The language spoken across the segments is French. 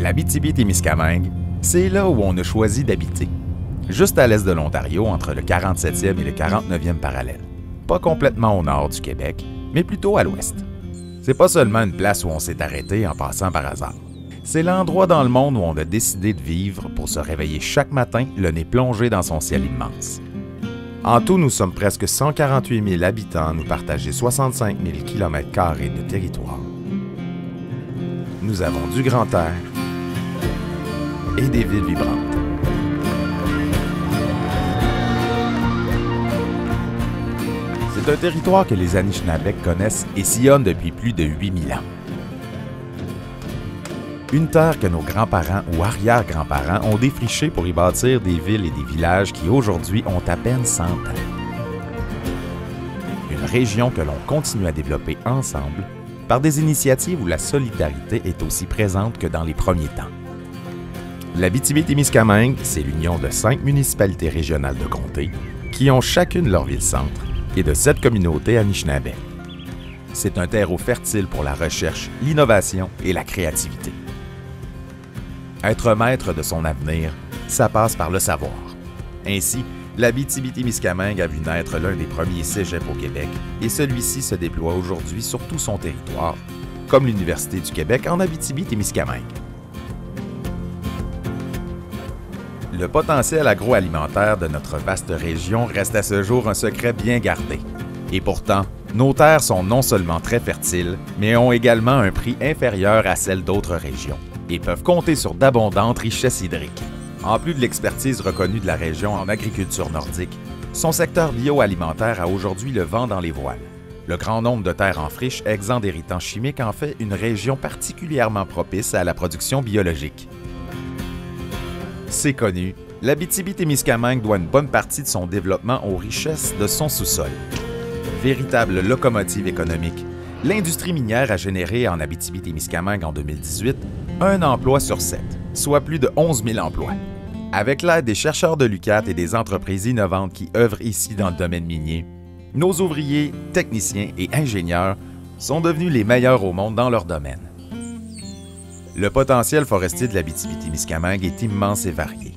L'Abitibi-Témiscamingue, c'est là où on a choisi d'habiter. Juste à l'est de l'Ontario, entre le 47e et le 49e parallèle. Pas complètement au nord du Québec, mais plutôt à l'ouest. C'est pas seulement une place où on s'est arrêté en passant par hasard. C'est l'endroit dans le monde où on a décidé de vivre pour se réveiller chaque matin, le nez plongé dans son ciel immense. En tout, nous sommes presque 148 000 habitants à nous partager 65 000 km² de territoire. Nous avons du grand air et des villes vibrantes. C'est un territoire que les Anishinaabeg connaissent et sillonnent depuis plus de 8000 ans. Une terre que nos grands-parents ou arrière-grands-parents ont défrichée pour y bâtir des villes et des villages qui aujourd'hui ont à peine 100 ans. Une région que l'on continue à développer ensemble par des initiatives où la solidarité est aussi présente que dans les premiers temps. L'Abitibi-Témiscamingue, c'est l'union de 5 municipalités régionales de comté qui ont chacune leur ville-centre et de 7 communautés Anishinaabe. C'est un terreau fertile pour la recherche, l'innovation et la créativité. Être maître de son avenir, ça passe par le savoir. Ainsi, l'Abitibi-Témiscamingue a vu naître l'un des premiers cégeps au Québec et celui-ci se déploie aujourd'hui sur tout son territoire, comme l'Université du Québec en Abitibi-Témiscamingue. Le potentiel agroalimentaire de notre vaste région reste à ce jour un secret bien gardé. Et pourtant, nos terres sont non seulement très fertiles, mais ont également un prix inférieur à celles d'autres régions et peuvent compter sur d'abondantes richesses hydriques. En plus de l'expertise reconnue de la région en agriculture nordique, son secteur bioalimentaire a aujourd'hui le vent dans les voiles. Le grand nombre de terres en friche exempt d'irritants chimiques en fait une région particulièrement propice à la production biologique. C'est connu, l'Abitibi-Témiscamingue doit une bonne partie de son développement aux richesses de son sous-sol. Véritable locomotive économique, l'industrie minière a généré en Abitibi-Témiscamingue en 2018 un emploi sur 7, soit plus de 11 000 emplois. Avec l'aide des chercheurs de l'UQAT et des entreprises innovantes qui œuvrent ici dans le domaine minier, nos ouvriers, techniciens et ingénieurs sont devenus les meilleurs au monde dans leur domaine. Le potentiel forestier de l'Abitibi-Témiscamingue est immense et varié.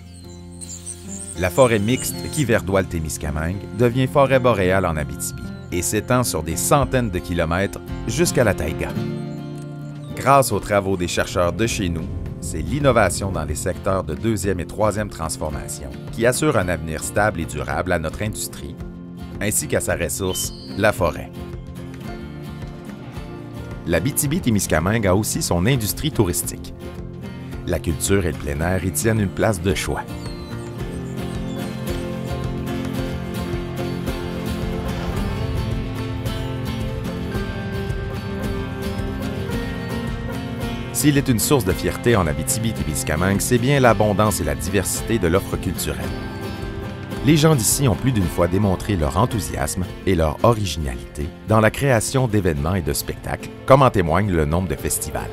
La forêt mixte qui verdoie le Témiscamingue devient forêt boréale en Abitibi et s'étend sur des centaines de kilomètres jusqu'à la taïga. Grâce aux travaux des chercheurs de chez nous, c'est l'innovation dans les secteurs de deuxième et troisième transformation qui assure un avenir stable et durable à notre industrie, ainsi qu'à sa ressource, la forêt. L'Abitibi-Témiscamingue a aussi son industrie touristique. La culture et le plein air y tiennent une place de choix. S'il est une source de fierté en Abitibi-Témiscamingue, c'est bien l'abondance et la diversité de l'offre culturelle. Les gens d'ici ont plus d'une fois démontré leur enthousiasme et leur originalité dans la création d'événements et de spectacles, comme en témoigne le nombre de festivals.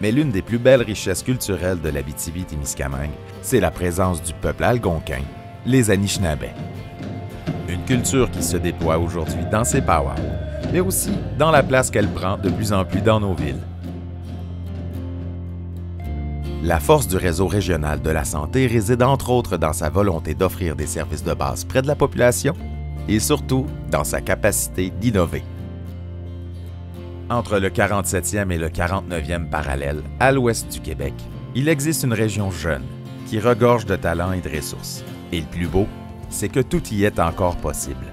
Mais l'une des plus belles richesses culturelles de l'Abitibi-Témiscamingue, c'est la présence du peuple algonquin, les Anishinaabe. Une culture qui se déploie aujourd'hui dans ses powwows, mais aussi dans la place qu'elle prend de plus en plus dans nos villes. La force du réseau régional de la santé réside entre autres dans sa volonté d'offrir des services de base près de la population et surtout dans sa capacité d'innover. Entre le 47e et le 49e parallèle, à l'ouest du Québec, il existe une région jeune qui regorge de talents et de ressources. Et le plus beau, c'est que tout y est encore possible.